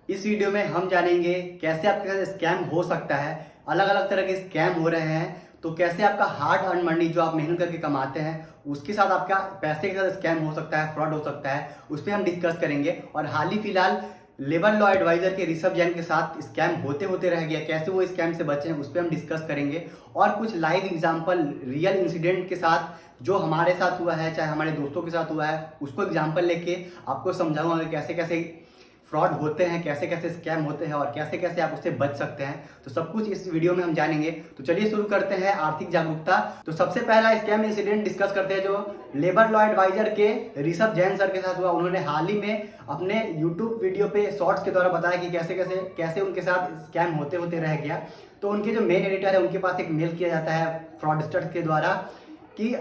इस वीडियो में हम जानेंगे कैसे आपके साथ स्कैम हो सकता है। अलग अलग तरह के स्कैम हो रहे हैं, तो कैसे आपका हार्ड अर्न मनी जो आप मेहनत करके कमाते हैं उसके साथ आपका पैसे के साथ स्कैम हो सकता है, फ्रॉड हो सकता है, उस पर हम डिस्कस करेंगे। और हाल ही फिलहाल लेबर लॉ एडवाइजर के ऋषभ जैन के साथ स्कैम होते होते रह गया, कैसे वो स्कैम से बचे हैं उस पर हम डिस्कस करेंगे। और कुछ लाइव एग्जांपल रियल इंसिडेंट के साथ जो हमारे साथ हुआ है, चाहे हमारे दोस्तों के साथ हुआ है, उसको एग्जांपल लेके आपको समझाऊंगा कैसे कैसे फ्रॉड होते हैं, कैसे कैसे स्कैम होते हैं और कैसे कैसे आप उससे बच सकते हैं। तो सब कुछ इस वीडियो में हम जानेंगे। तो चलिए शुरू करते हैं आर्थिक जागरूकता। तो सबसे पहला स्कैम इंसिडेंट डिस्कस करते हैं जो लेबर लॉ एडवाइजर के ऋषभ जैन सर के साथ हुआ। उन्होंने हाल ही में अपने यूट्यूब वीडियो पे शॉर्ट्स के द्वारा बताया कि कैसे कैसे कैसे उनके साथ स्कैम होते होते रह गया। तो उनके जो मेन एडिटर है उनके पास एक मेल किया जाता है फ्रॉडस्टर्स के द्वारा कि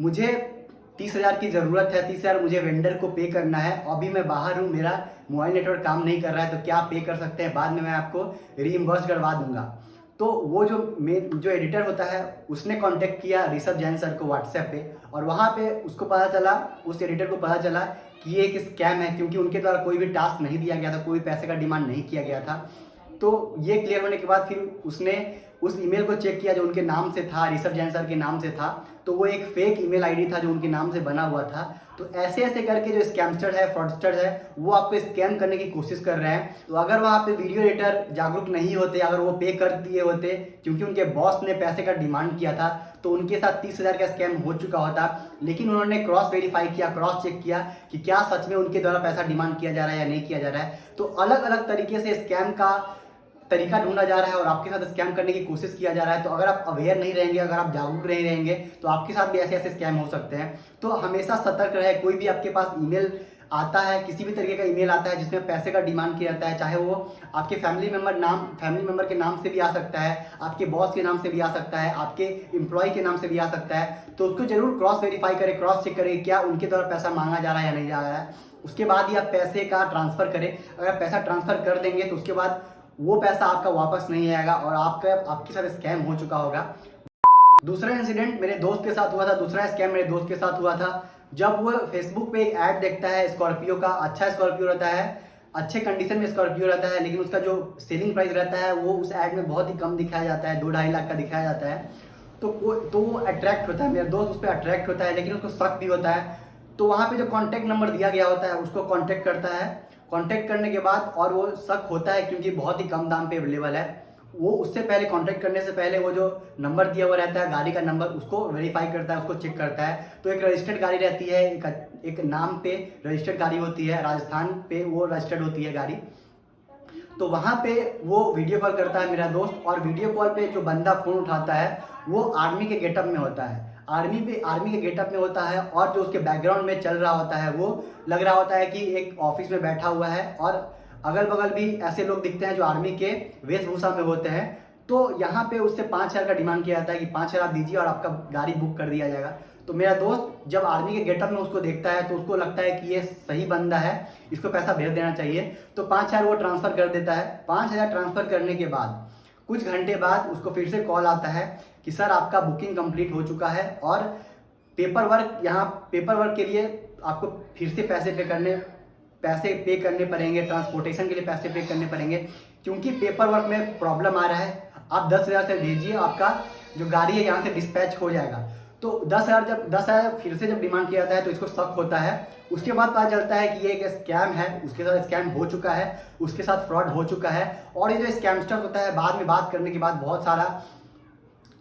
मुझे 30,000 की ज़रूरत है, 30,000 मुझे वेंडर को पे करना है, अभी मैं बाहर हूँ, मेरा मोबाइल नेटवर्क काम नहीं कर रहा है, तो क्या आप पे कर सकते हैं, बाद में मैं आपको रीइम्बर्स करवा दूंगा। तो वो जो एडिटर होता है उसने कांटेक्ट किया ऋषभ जैन सर को व्हाट्सएप पे, और वहाँ पे उसको पता चला, उस एडिटर को पता चला कि ये एक स्कैम है, क्योंकि उनके द्वारा कोई भी टास्क नहीं दिया गया था, कोई पैसे का डिमांड नहीं किया गया था। तो ये क्लियर होने के बाद फिर उसने उस ईमेल को चेक किया जो उनके नाम से था, ऋषभ जैन सर के नाम से था। तो वो एक फेक ईमेल आईडी था जो उनके नाम से बना हुआ था। तो ऐसे ऐसे करके जो स्कैमस्टर है, फ्रॉडस्टर है, वो आपको स्कैम करने की कोशिश कर रहे हैं। तो अगर वहाँ पे वीडियो एडिटर जागरूक नहीं होते, अगर वो पे कर दिए होते क्योंकि उनके बॉस ने पैसे का डिमांड किया था, तो उनके साथ 30,000 का स्कैम हो चुका होता। लेकिन उन्होंने क्रॉस वेरीफाई किया, क्रॉस चेक किया कि क्या सच में उनके द्वारा पैसा डिमांड किया जा रहा है या नहीं किया जा रहा है। तो अलग अलग तरीके से स्कैम का तरीका ढूंढा जा रहा है और आपके साथ स्कैम करने की कोशिश किया जा रहा है। तो अगर आप अवेयर नहीं रहेंगे, अगर आप जागरूक नहीं रहेंगे, तो आपके साथ भी ऐसे ऐसे स्कैम हो सकते हैं। तो हमेशा सतर्क रहे। कोई भी आपके पास ईमेल आता है, किसी भी तरीके का ईमेल आता है जिसमें पैसे का डिमांड किया जाता है, चाहे वो आपके फैमिली मेंबर के नाम से भी आ सकता है, आपके बॉस के नाम से भी आ सकता है, आपके एम्प्लॉय के नाम से भी आ सकता है, तो उसको जरूर क्रॉस वेरीफाई करें, क्रॉस चेक करें क्या उनके द्वारा पैसा मांगा जा रहा है या नहीं जा रहा है। उसके बाद ही आप पैसे का ट्रांसफर करें। अगर पैसा ट्रांसफर कर देंगे तो उसके बाद वो पैसा आपका वापस नहीं आएगा और आपके साथ स्कैम हो चुका होगा। दूसरा इंसिडेंट मेरे दोस्त के साथ हुआ था, दूसरा स्कैम मेरे दोस्त के साथ हुआ था। जब वो फेसबुक पे एक ऐड देखता है स्कॉर्पियो का, अच्छा स्कॉर्पियो रहता है, अच्छे कंडीशन में स्कॉर्पियो रहता है, लेकिन उसका जो सेलिंग प्राइस रहता है वो उस ऐड में बहुत ही कम दिखाया जाता है, 2-2.5 लाख का दिखाया जाता है। तो वो अट्रैक्ट होता है, मेरा दोस्त उस पर अट्रैक्ट होता है, लेकिन उसको शक भी होता है। तो वहाँ पे जो कॉन्टैक्ट नंबर दिया गया होता है उसको कॉन्टैक्ट करता है। कॉन्टैक्ट करने के बाद, और वो शक होता है क्योंकि बहुत ही कम दाम पे अवेलेबल है, वो उससे पहले कॉन्टैक्ट करने से पहले वो जो नंबर दिया हुआ रहता है गाड़ी का नंबर, उसको वेरीफाई करता है, उसको चेक करता है। तो एक रजिस्टर्ड गाड़ी रहती है, एक नाम पे रजिस्टर्ड गाड़ी होती है, राजस्थान पे वो रजिस्टर्ड होती है गाड़ी। तो वहाँ पे वो वीडियो कॉल करता है मेरा दोस्त, और वीडियो कॉल पे जो बंदा फ़ोन उठाता है वो आर्मी के गेटअप में होता है, आर्मी के गेटअप में होता है, और जो उसके बैकग्राउंड में चल रहा होता है वो लग रहा होता है कि एक ऑफिस में बैठा हुआ है, और अगल बगल भी ऐसे लोग दिखते हैं जो आर्मी के वेशभूषा में होते हैं। तो यहाँ पे उससे 5,000 का डिमांड किया जाता है कि 5,000 आप दीजिए और आपका गाड़ी बुक कर दिया जाएगा। तो मेरा दोस्त जब आर्मी के गेटअप में उसको देखता है तो उसको लगता है कि ये सही बंदा है, इसको पैसा भेज देना चाहिए। तो 5,000 वो ट्रांसफ़र कर देता है। 5,000 ट्रांसफ़र करने के बाद कुछ घंटे बाद उसको फिर से कॉल आता है कि सर आपका बुकिंग कंप्लीट हो चुका है, और पेपर वर्क के लिए आपको फिर से पैसे पे करने पड़ेंगे, ट्रांसपोर्टेशन के लिए पैसे पे करने पड़ेंगे, क्योंकि पेपर वर्क में प्रॉब्लम आ रहा है। आप 10,000 से भेजिए, आपका जो गाड़ी है यहाँ से डिस्पैच हो जाएगा। तो 10,000 फिर से जब डिमांड किया जाता है तो इसको शक होता है। उसके बाद पता चलता है कि ये एक स्कैम है, उसके साथ स्कैम हो चुका है, उसके साथ फ्रॉड हो चुका है। और ये जो स्कैमस्टर होता है, बाद में बात करने के बाद, बहुत सारा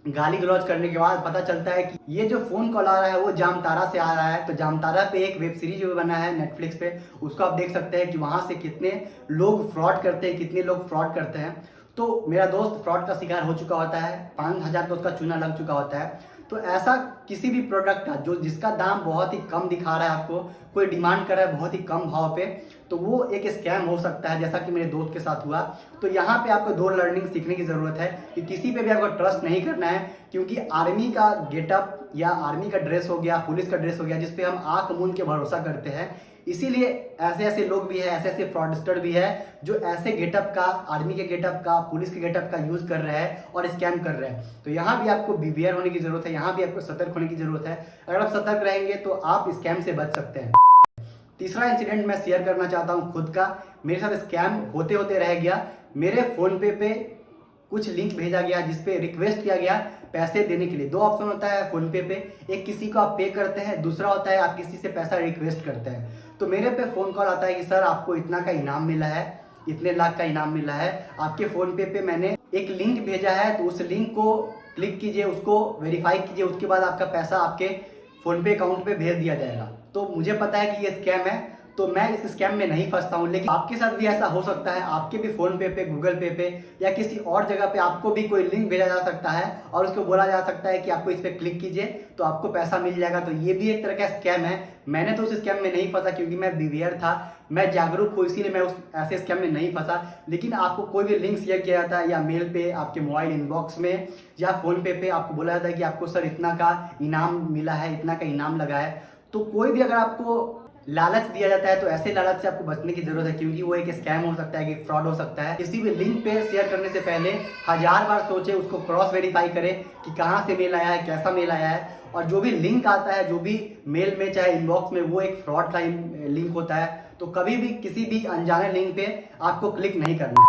गाली गलौज करने के बाद पता चलता है कि ये जो फोन कॉल आ रहा है वो जामतारा से आ रहा है। तो जामतारा पे एक वेब सीरीज जो बना है नेटफ्लिक्स पे, उसको आप देख सकते हैं कि वहां से कितने लोग फ्रॉड करते हैं, कितने लोग फ्रॉड करते हैं। तो मेरा दोस्त फ्रॉड का शिकार हो चुका होता है, 5,000 का उसका चूना लग चुका होता है। तो ऐसा किसी भी प्रोडक्ट का जिसका दाम बहुत ही कम दिखा रहा है, आपको कोई डिमांड कर रहा है बहुत ही कम भाव पे, तो वो एक स्कैम हो सकता है, जैसा कि मेरे दोस्त के साथ हुआ। तो यहाँ पे आपको 2 लर्निंग सीखने की जरूरत है कि किसी पे भी आपको ट्रस्ट नहीं करना है, क्योंकि आर्मी का गेटअप या आर्मी का ड्रेस हो गया, पुलिस का ड्रेस हो गया, जिसपे हम आंख मूंद के भरोसा करते हैं, इसीलिए ऐसे ऐसे लोग भी है, ऐसे ऐसे फ्रॉडस्टर भी है जो ऐसे गेटअप का, आर्मी के गेटअप का, पुलिस के गेटअप का यूज कर रहे हैं और स्कैम कर रहे हैं। तो यहाँ भी आपको बिवेयर होने की जरूरत है, यहाँ भी आपको सतर्क होने की जरूरत है। अगर आप सतर्क रहेंगे तो आप स्कैम से बच सकते हैं। तीसरा इंसिडेंट मैं शेयर करना चाहता हूँ खुद का। मेरे साथ स्कैम होते होते रह गया। मेरे फ़ोन पे कुछ लिंक भेजा गया जिस पे रिक्वेस्ट किया गया पैसे देने के लिए। दो ऑप्शन होता है फ़ोन पे, एक किसी को आप पे करते हैं, दूसरा होता है आप किसी से पैसा रिक्वेस्ट करते हैं। तो मेरे पे फ़ोन कॉल आता है कि सर आपको इतना का इनाम मिला है, इतने लाख का इनाम मिला है, आपके फ़ोन पे मैंने एक लिंक भेजा है, तो उस लिंक को क्लिक कीजिए, उसको वेरीफाई कीजिए, उसके बाद आपका पैसा आपके फ़ोन पे अकाउंट पे भेज दिया जाएगा। तो मुझे पता है कि ये स्कैम है, तो मैं इस स्कैम में नहीं फंसता हूँ। लेकिन आपके साथ भी ऐसा हो सकता है, आपके भी फ़ोन पे गूगल पे या किसी और जगह पे आपको भी कोई लिंक भेजा जा सकता है और उसको बोला जा सकता है कि आपको इस पर क्लिक कीजिए तो आपको पैसा मिल जाएगा। तो ये भी एक तरह का स्कैम है। मैंने तो उस स्कैम में नहीं फंसा क्योंकि मैं बिवेयर था, मैं जागरूक हूँ, इसीलिए मैं उस ऐसे स्कैम में नहीं फंसा। लेकिन आपको कोई भी लिंक शेयर किया जाता है या मेल पे, आपके मोबाइल इनबॉक्स में या फ़ोन पे आपको बोला जाता है कि आपको सर इतना का इनाम मिला है, इतना का इनाम लगा है। तो कोई भी अगर आपको लालच दिया जाता है तो ऐसे लालच से आपको बचने की जरूरत है, क्योंकि वो एक स्कैम हो सकता है कि फ्रॉड हो सकता है। किसी भी लिंक पे शेयर करने से पहले 1000 बार सोचे, उसको क्रॉस वेरीफाई करें कि कहाँ से मेल आया है, कैसा मेल आया है। और जो भी लिंक आता है, जो भी मेल में चाहे इनबॉक्स में, वो एक फ्रॉड का लिंक होता है। तो कभी भी किसी भी अनजाने लिंक पे आपको क्लिक नहीं करना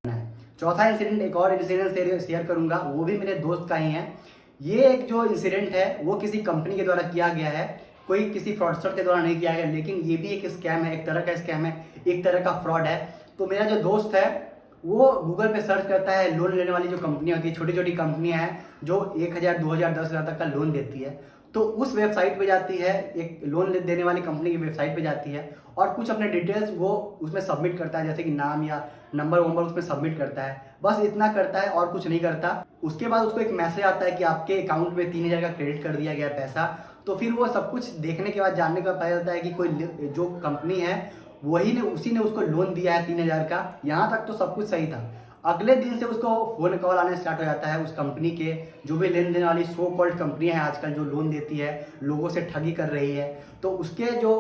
है। चौथा इंसिडेंट, एक और इंसिडेंट शेयर करूंगा, वो भी मेरे दोस्त का ही है। ये एक जो इंसिडेंट है वो किसी कंपनी के द्वारा किया गया है, कोई किसी फ्रॉडस्टर के द्वारा नहीं किया गया, लेकिन ये भी एक स्कैम है, एक तरह का स्कैम है, एक तरह का फ्रॉड है। तो मेरा जो दोस्त है वो गूगल पे सर्च करता है, लोन लेने वाली जो कंपनियां होती है, छोटी छोटी कंपनियां हैं जो 1000, 2000, 10,000 तक का लोन देती है, तो उस वेबसाइट पे जाती है, एक लोन देने वाली कंपनी की वेबसाइट पे जाती है और कुछ अपने डिटेल्स वो उसमें सबमिट करता है, जैसे कि नाम या नंबर वंबर उसमें सबमिट करता है। बस इतना करता है और कुछ नहीं करता। उसके बाद उसको एक मैसेज आता है कि आपके अकाउंट में 3000 का क्रेडिट कर दिया गया पैसा। तो फिर वो सब कुछ देखने के बाद, जानने के बाद पता चलता है कि कोई जो कंपनी है वही ने उसी ने उसको लोन दिया है 3000 का। यहाँ तक तो सब कुछ सही था। अगले दिन से उसको फ़ोन कॉल आने स्टार्ट हो जाता है उस कंपनी के, जो भी लेन देन वाली सो कॉल्ड कंपनियां हैं आजकल जो लोन देती है, लोगों से ठगी कर रही है। तो उसके जो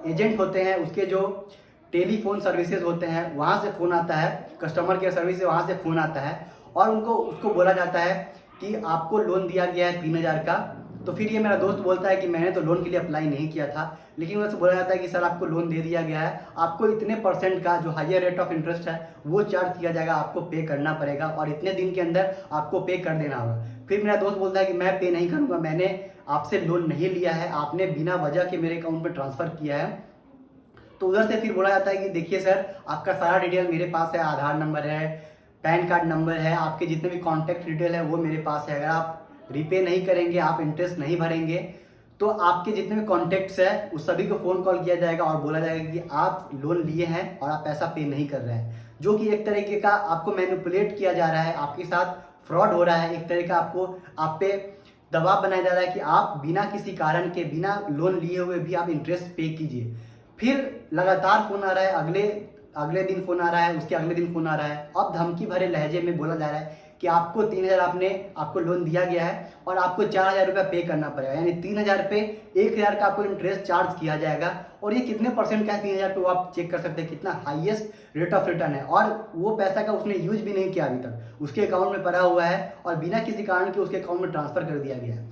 एजेंट होते हैं, उसके जो टेलीफोन सर्विसेज होते हैं, वहाँ से फ़ोन आता है, कस्टमर केयर सर्विस से वहाँ से फ़ोन आता है और उनको उसको बोला जाता है कि आपको लोन दिया गया है 3000 का। तो फिर ये मेरा दोस्त बोलता है कि मैंने तो लोन के लिए अप्लाई नहीं किया था, लेकिन वैसे बोला जाता है कि सर आपको लोन दे दिया गया है, आपको इतने % का जो हायर रेट ऑफ इंटरेस्ट है वो चार्ज किया जाएगा, आपको पे करना पड़ेगा और इतने दिन के अंदर आपको पे कर देना होगा। फिर मेरा दोस्त बोलता है कि मैं पे नहीं करूँगा, मैंने आपसे लोन नहीं लिया है, आपने बिना वजह के मेरे अकाउंट में ट्रांसफ़र किया है। तो उधर से फिर बोला जाता है कि देखिए सर आपका सारा डिटेल मेरे पास है, आधार नंबर है, पैन कार्ड नंबर है, आपके जितने भी कॉन्टैक्ट डिटेल है वो मेरे पास है। अगर आप रीपे नहीं करेंगे, आप इंटरेस्ट नहीं भरेंगे, तो आपके जितने भी कॉन्टैक्ट्स हैं उस सभी को फ़ोन कॉल किया जाएगा और बोला जाएगा कि आप लोन लिए हैं और आप पैसा पे नहीं कर रहे हैं, जो कि एक तरीके का आपको मैनिपुलेट किया जा रहा है, आपके साथ फ्रॉड हो रहा है। एक तरह का आपको आप पे दबाव बनाया जा रहा है कि आप बिना किसी कारण के, बिना लोन लिए हुए भी आप इंटरेस्ट पे कीजिए। फिर लगातार फ़ोन आ रहा है, अगले अगले दिन फ़ोन आ रहा है, उसके अगले दिन फ़ोन आ रहा है। अब धमकी भरे लहजे में बोला जा रहा है कि आपको 3000 आपको लोन दिया गया है और आपको 4000 रुपया पे करना पड़ेगा, यानी 3000 पे 1000 का आपको इंटरेस्ट चार्ज किया जाएगा। और ये कितने % का है 3000 पे, वो आप चेक कर सकते हैं, कितना हाईएस्ट रेट ऑफ रिटर्न है। और वो पैसा का उसने यूज भी नहीं किया अभी तक, उसके अकाउंट में पड़ा हुआ है और बिना किसी कारण के उसके अकाउंट में ट्रांसफ़र कर दिया गया है।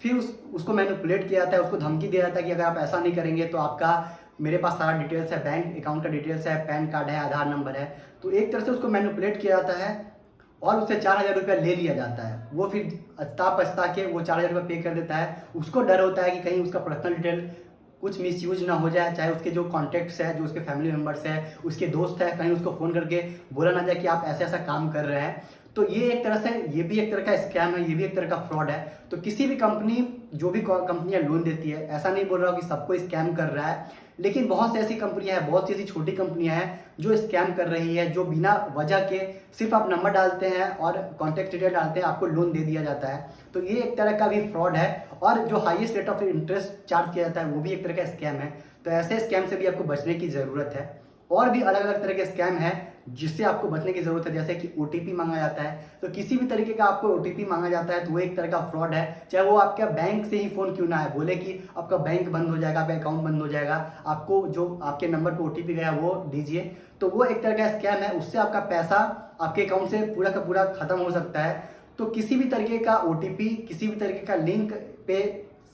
फिर उसको मैनिपुलेट किया जाता है, उसको धमकी दिया जाता है कि अगर आप ऐसा नहीं करेंगे तो आपका, मेरे पास सारा डिटेल्स है, बैंक अकाउंट का डिटेल्स है, पैन कार्ड है, आधार नंबर है। तो एक तरह से उसको मैनिपुलेट किया जाता है और उससे 4000 रुपया ले लिया जाता है। वो फिर अछता पछता के वो 4000 रुपया पे कर देता है। उसको डर होता है कि कहीं उसका पर्सनल डिटेल कुछ मिसयूज ना हो जाए, चाहे उसके जो कॉन्टैक्ट्स है, जो उसके फैमिली मेम्बर्स है, उसके दोस्त है, कहीं उसको फ़ोन करके बोला ना जाए कि आप ऐसा ऐसा काम कर रहे हैं। तो ये एक तरह से, ये भी एक तरह का स्कैम है, ये भी एक तरह का फ्रॉड है। तो किसी भी कंपनी, जो भी कंपनियां लोन देती है, ऐसा नहीं बोल रहा हूँ कि सबको स्कैम कर रहा है, लेकिन बहुत सी ऐसी कंपनियां हैं, बहुत सी ऐसी छोटी कंपनियां हैं जो स्कैम कर रही है, जो बिना वजह के सिर्फ आप नंबर डालते हैं और कॉन्टैक्ट डिटेल डालते हैं, आपको लोन दे दिया जाता है। तो ये एक तरह का भी फ्रॉड है और जो highest rate of interest charge किया जाता है वो भी एक तरह का स्कैम है। तो ऐसे स्कैम से भी आपको बचने की ज़रूरत है। और भी अलग अलग तरह के स्कैम है जिससे आपको बचने की जरूरत है, जैसे कि ओटीपी मांगा जाता है। तो किसी भी तरीके का आपको ओटीपी मांगा जाता है तो वो एक तरह का फ्रॉड है, चाहे वो आपका बैंक से ही फ़ोन क्यों ना है, बोले कि आपका बैंक बंद हो जाएगा, आपका अकाउंट बंद हो जाएगा, आपको जो आपके नंबर पर ओटीपी गया वो दीजिए, तो वो एक तरह का स्कैम है। उससे आपका पैसा आपके अकाउंट से पूरा का पूरा खत्म हो सकता है। तो किसी भी तरीके का ओटीपी, किसी भी तरीके का लिंक पे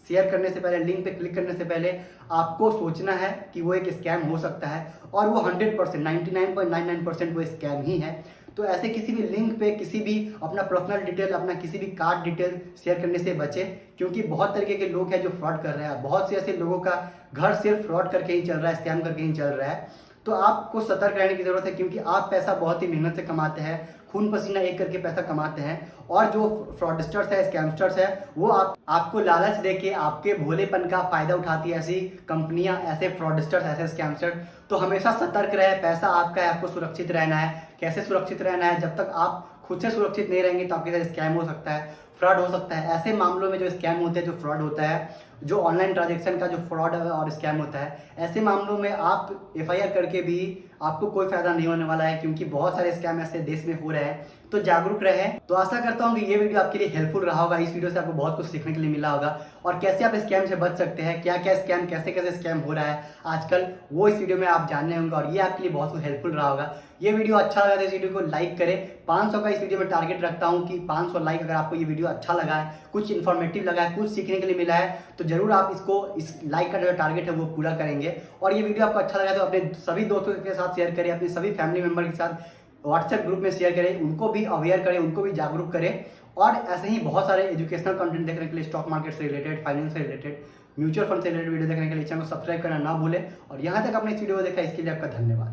शेयर करने से पहले, लिंक पे क्लिक करने से पहले आपको सोचना है कि वो एक स्कैम हो सकता है, और वो 100%, 99.99% वो स्कैम ही है। तो ऐसे किसी भी लिंक पे किसी भी अपना पर्सनल डिटेल, अपना किसी भी कार्ड डिटेल शेयर करने से बचें, क्योंकि बहुत तरीके के लोग हैं जो फ्रॉड कर रहे हैं। बहुत से ऐसे लोगों का घर सिर्फ फ्रॉड करके ही चल रहा है, स्कैम करके ही चल रहा है। तो आपको सतर्क रहने की जरूरत है, क्योंकि आप पैसा बहुत ही मेहनत से कमाते हैं, खून पसीना एक करके पैसा कमाते हैं, और जो फ्रॉडस्टर्स है, स्कैमस्टर्स है, वो आपको लालच देके आपके भोलेपन का फायदा उठाती है ऐसी कंपनियां, ऐसे फ्रॉडस्टर्स, ऐसे स्कैमस्टर। तो हमेशा सतर्क रहे, पैसा आपका है, आपको सुरक्षित रहना है। कैसे सुरक्षित रहना है? जब तक आप खुद से सुरक्षित नहीं रहेंगे तो आपके साथ स्कैम हो सकता है, फ्रॉड हो सकता है। ऐसे मामलों में जो स्कैम होते हैं, जो फ्रॉड होता है, जो ऑनलाइन ट्रांजेक्शन का जो फ्रॉड और स्कैम होता है, ऐसे मामलों में आप एफआईआर करके भी आपको कोई फायदा नहीं होने वाला है, क्योंकि बहुत सारे स्कैम ऐसे देश में हो रहे हैं। तो जागरूक रहें। तो आशा करता हूँ कि ये वीडियो आपके लिए हेल्पफुल रहा होगा। इस वीडियो से आपको बहुत कुछ सीखने के लिए मिला होगा, और कैसे आप स्कैम से बच सकते हैं, क्या क्या स्कैम, कैसे कैसे स्कैम हो रहा है आजकल, वो इस वीडियो में आप जानने होंगे, और ये आपके लिए बहुत कुछ हेल्पफुल रहा होगा। ये वीडियो अच्छा लगा तो इस वीडियो को लाइक करें। 500 का इस वीडियो में टारगेट रखता हूँ कि 500 लाइक। अगर आपको ये वीडियो अच्छा लगा है, कुछ इन्फॉर्मेटिव लगा है, कुछ सीखने के लिए मिला है, तो जरूर आप इस लाइक का जो टारगेट है वो पूरा करेंगे। और ये वीडियो आपको अच्छा लगा तो अपने सभी दोस्तों के साथ शेयर करें, अपने सभी फैमिली मेंबर के साथ व्हाट्सएप ग्रुप में शेयर करें, उनको भी अवेयर करें, उनको भी जागरूक करें। और ऐसे ही बहुत सारे एजुकेशनल कंटेंट देखने के लिए, स्टॉक मार्केट से रिलेटेड, फाइनेंस से रिलेटेड, म्यूचुअल फंड से रिलेटेड वीडियो देखने के लिए चैनल को सब्सक्राइब करना ना भूलें। और यहाँ तक आपने इस वीडियो को देखा, इसके लिए आपका धन्यवाद।